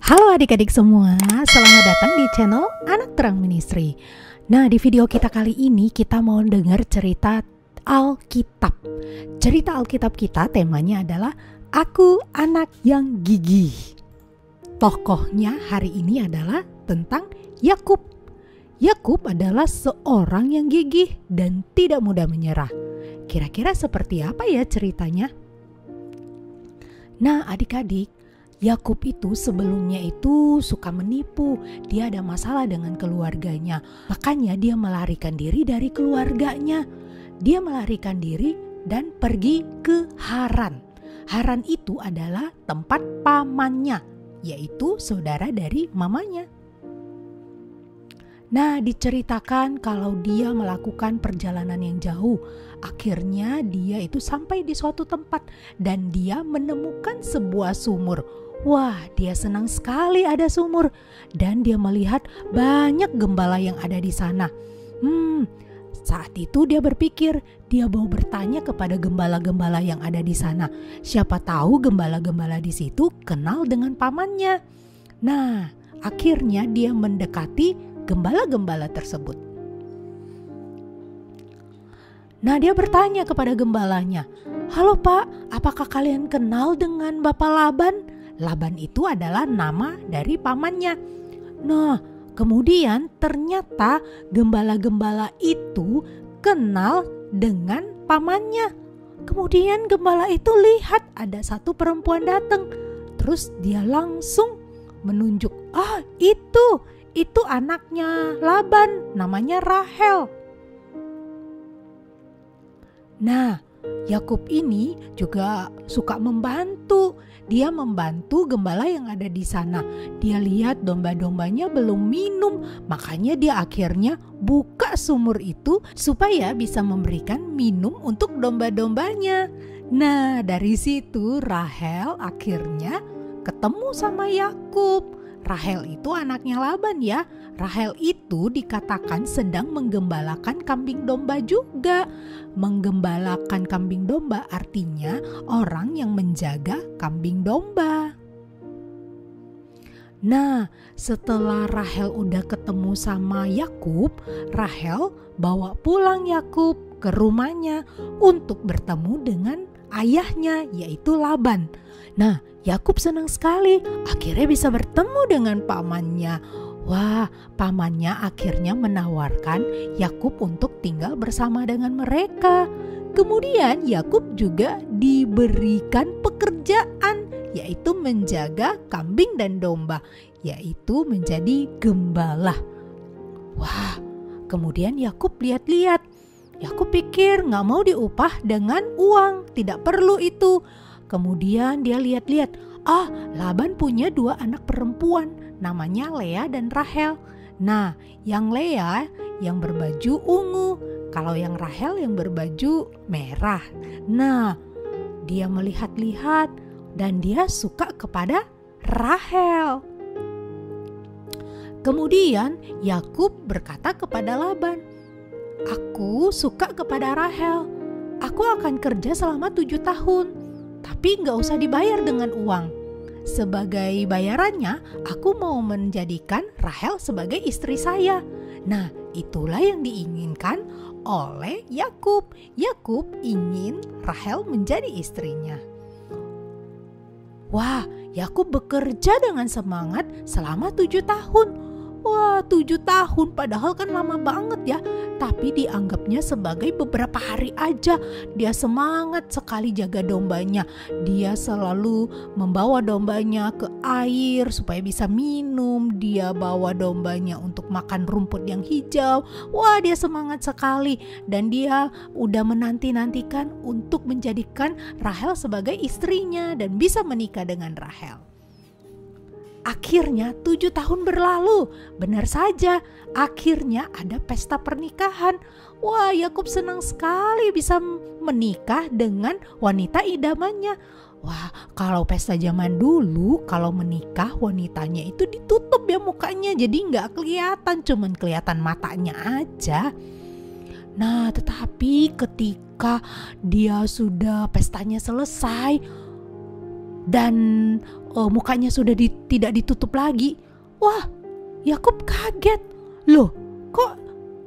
Halo adik-adik semua, selamat datang di channel Anak Terang Ministry. Nah, di video kita kali ini kita mau dengar cerita Alkitab. Cerita Alkitab kita temanya adalah Aku Anak Yang Gigih. Tokohnya hari ini adalah tentang Yakub. Yakub adalah seorang yang gigih dan tidak mudah menyerah. Kira-kira seperti apa ya ceritanya? Nah, adik-adik, Yakub itu sebelumnya itu suka menipu. Dia ada masalah dengan keluarganya. Makanya dia melarikan diri dari keluarganya. Dia melarikan diri dan pergi ke Haran. Haran itu adalah tempat pamannya, yaitu saudara dari mamanya. Nah, diceritakan kalau dia melakukan perjalanan yang jauh. Akhirnya dia itu sampai di suatu tempat dan dia menemukan sebuah sumur. Wah, dia senang sekali ada sumur dan dia melihat banyak gembala yang ada di sana. Saat itu dia berpikir, dia mau bertanya kepada gembala-gembala yang ada di sana. Siapa tahu gembala-gembala di situ kenal dengan pamannya. Nah, akhirnya dia mendekati gembala-gembala tersebut. Nah, dia bertanya kepada gembalanya, "Halo Pak, apakah kalian kenal dengan Bapak Laban?" Laban itu adalah nama dari pamannya. Nah, kemudian ternyata gembala-gembala itu kenal dengan pamannya. Kemudian gembala itu lihat ada satu perempuan datang. Terus dia langsung menunjuk, itu anaknya Laban, namanya Rahel. Nah, Yakub ini juga suka membantu. Dia membantu gembala yang ada di sana. Dia lihat domba-dombanya belum minum, makanya dia akhirnya buka sumur itu supaya bisa memberikan minum untuk domba-dombanya. Nah, dari situ Rahel akhirnya ketemu sama Yakub. Rahel itu anaknya Laban ya. Rahel itu dikatakan sedang menggembalakan kambing domba juga. Menggembalakan kambing domba artinya orang yang menjaga kambing domba. Nah, setelah Rahel udah ketemu sama Yakub, Rahel bawa pulang Yakub ke rumahnya untuk bertemu dengan ayahnya, yaitu Laban. Nah, Yakub senang sekali akhirnya bisa bertemu dengan pamannya. Wah, pamannya akhirnya menawarkan Yakub untuk tinggal bersama dengan mereka. Kemudian Yakub juga diberikan pekerjaan, yaitu menjaga kambing dan domba, yaitu menjadi gembala. Wah, kemudian Yakub lihat-lihat. Yakub pikir gak mau diupah dengan uang, tidak perlu itu. Kemudian dia lihat-lihat, Laban punya 2 anak perempuan, namanya Lea dan Rahel. Nah, yang Lea yang berbaju ungu, kalau yang Rahel yang berbaju merah. Nah, dia melihat-lihat dan dia suka kepada Rahel. Kemudian Yakub berkata kepada Laban, "Aku suka kepada Rahel. Aku akan kerja selama 7 tahun. Tapi gak usah dibayar dengan uang. Sebagai bayarannya, aku mau menjadikan Rahel sebagai istri saya." Nah, itulah yang diinginkan oleh Yakub. Yakub ingin Rahel menjadi istrinya. Wah, Yakub bekerja dengan semangat selama 7 tahun. Wah, 7 tahun padahal kan lama banget ya. Tapi dianggapnya sebagai beberapa hari aja. Dia semangat sekali jaga dombanya. Dia selalu membawa dombanya ke air supaya bisa minum. Dia bawa dombanya untuk makan rumput yang hijau. Wah, dia semangat sekali. Dan dia udah menanti-nantikan untuk menjadikan Rahel sebagai istrinya dan bisa menikah dengan Rahel. Akhirnya 7 tahun berlalu. Benar saja, akhirnya ada pesta pernikahan. Wah, Yakub senang sekali bisa menikah dengan wanita idamannya. Wah, kalau pesta zaman dulu, kalau menikah wanitanya itu ditutup ya mukanya. Jadi gak kelihatan, cuman kelihatan matanya aja. Nah, tetapi ketika dia sudah pestanya selesai dan mukanya sudah tidak ditutup lagi. Wah, Yakub kaget. Loh, kok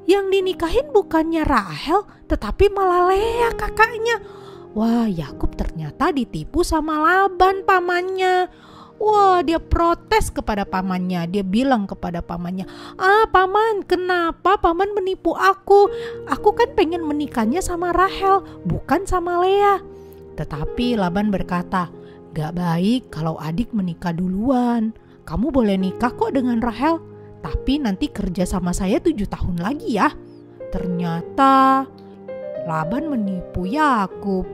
yang dinikahin bukannya Rahel, tetapi malah Lea kakaknya. Wah, Yakub ternyata ditipu sama Laban pamannya. Wah, dia protes kepada pamannya. Dia bilang kepada pamannya, paman, kenapa paman menipu aku? Aku kan pengen menikahnya sama Rahel, bukan sama Lea. Tetapi Laban berkata, gak baik kalau adik menikah duluan. Kamu boleh nikah kok dengan Rahel, tapi nanti kerja sama saya 7 tahun lagi ya. Ternyata Laban menipu Yakub.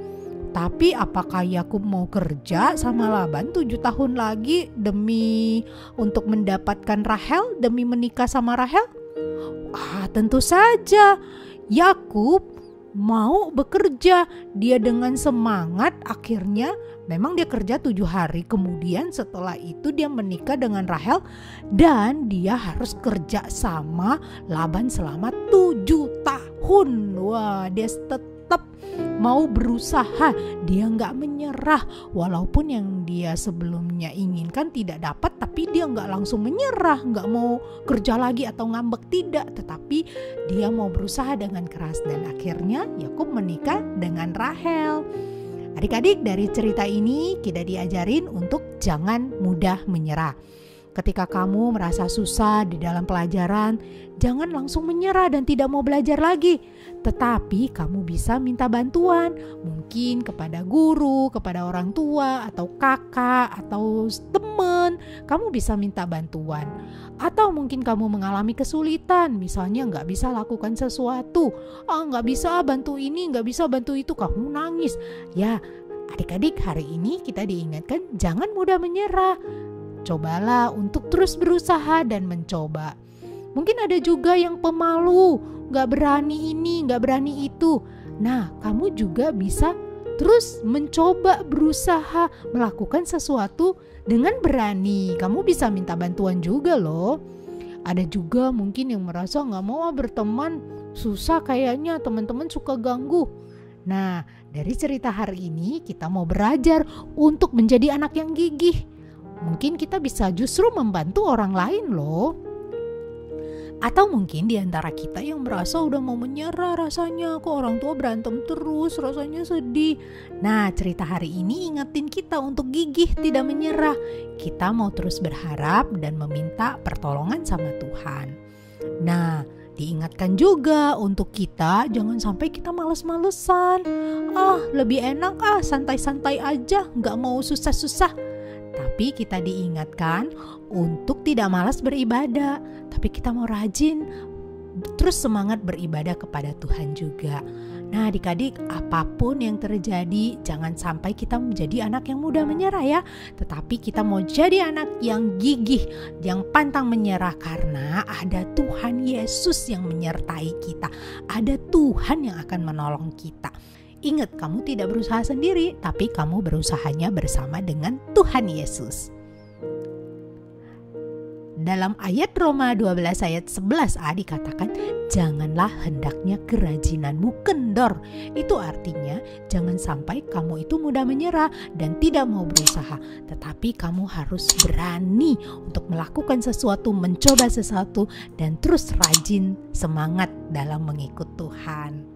Tapi apakah Yakub mau kerja sama Laban 7 tahun lagi demi untuk mendapatkan Rahel, demi menikah sama Rahel? Tentu saja Yakub mau bekerja. Dia dengan semangat, akhirnya memang dia kerja 7 hari. Kemudian setelah itu dia menikah dengan Rahel, dan dia harus kerja sama Laban selama 7 tahun. Wah, dia tetap mau berusaha. Dia gak menyerah. Walaupun yang dia sebelumnya inginkan tidak dapat, tapi dia gak langsung menyerah, gak mau kerja lagi atau ngambek, tidak. Tetapi dia mau berusaha dengan keras, dan akhirnya Yakub menikah dengan Rahel. Adik-adik, dari cerita ini kita diajarin untuk jangan mudah menyerah. Ketika kamu merasa susah di dalam pelajaran, jangan langsung menyerah dan tidak mau belajar lagi. Tetapi kamu bisa minta bantuan, mungkin kepada guru, kepada orang tua, atau kakak, atau teman. Kamu bisa minta bantuan. Atau mungkin kamu mengalami kesulitan, misalnya gak bisa lakukan sesuatu. Gak bisa bantu ini, gak bisa bantu itu, kamu nangis. Ya, adik-adik, hari ini kita diingatkan jangan mudah menyerah. Cobalah untuk terus berusaha dan mencoba. Mungkin ada juga yang pemalu, gak berani ini, gak berani itu. Nah, kamu juga bisa terus mencoba, berusaha melakukan sesuatu dengan berani. Kamu bisa minta bantuan juga loh. Ada juga mungkin yang merasa gak mau berteman, susah kayaknya, teman-teman suka ganggu. Nah, dari cerita hari ini kita mau belajar untuk menjadi anak yang gigih. Mungkin kita bisa justru membantu orang lain loh. Atau mungkin di antara kita yang merasa udah mau menyerah rasanya, kok orang tua berantem terus, rasanya sedih. Nah, cerita hari ini ingetin kita untuk gigih, tidak menyerah. Kita mau terus berharap dan meminta pertolongan sama Tuhan. Nah, diingatkan juga untuk kita jangan sampai kita males-malesan. Lebih enak santai-santai aja, gak mau susah-susah. Tapi kita diingatkan untuk tidak malas beribadah, tapi kita mau rajin, terus semangat beribadah kepada Tuhan juga. Nah, adik-adik, apapun yang terjadi, jangan sampai kita menjadi anak yang mudah menyerah ya. Tetapi kita mau jadi anak yang gigih, yang pantang menyerah, karena ada Tuhan Yesus yang menyertai kita. Ada Tuhan yang akan menolong kita. Ingat, kamu tidak berusaha sendiri, tapi kamu berusahanya bersama dengan Tuhan Yesus. Dalam ayat Roma 12 ayat 11a dikatakan, janganlah hendaknya kerajinanmu kendor. Itu artinya jangan sampai kamu itu mudah menyerah dan tidak mau berusaha. Tetapi kamu harus berani untuk melakukan sesuatu, mencoba sesuatu, dan terus rajin semangat dalam mengikut Tuhan.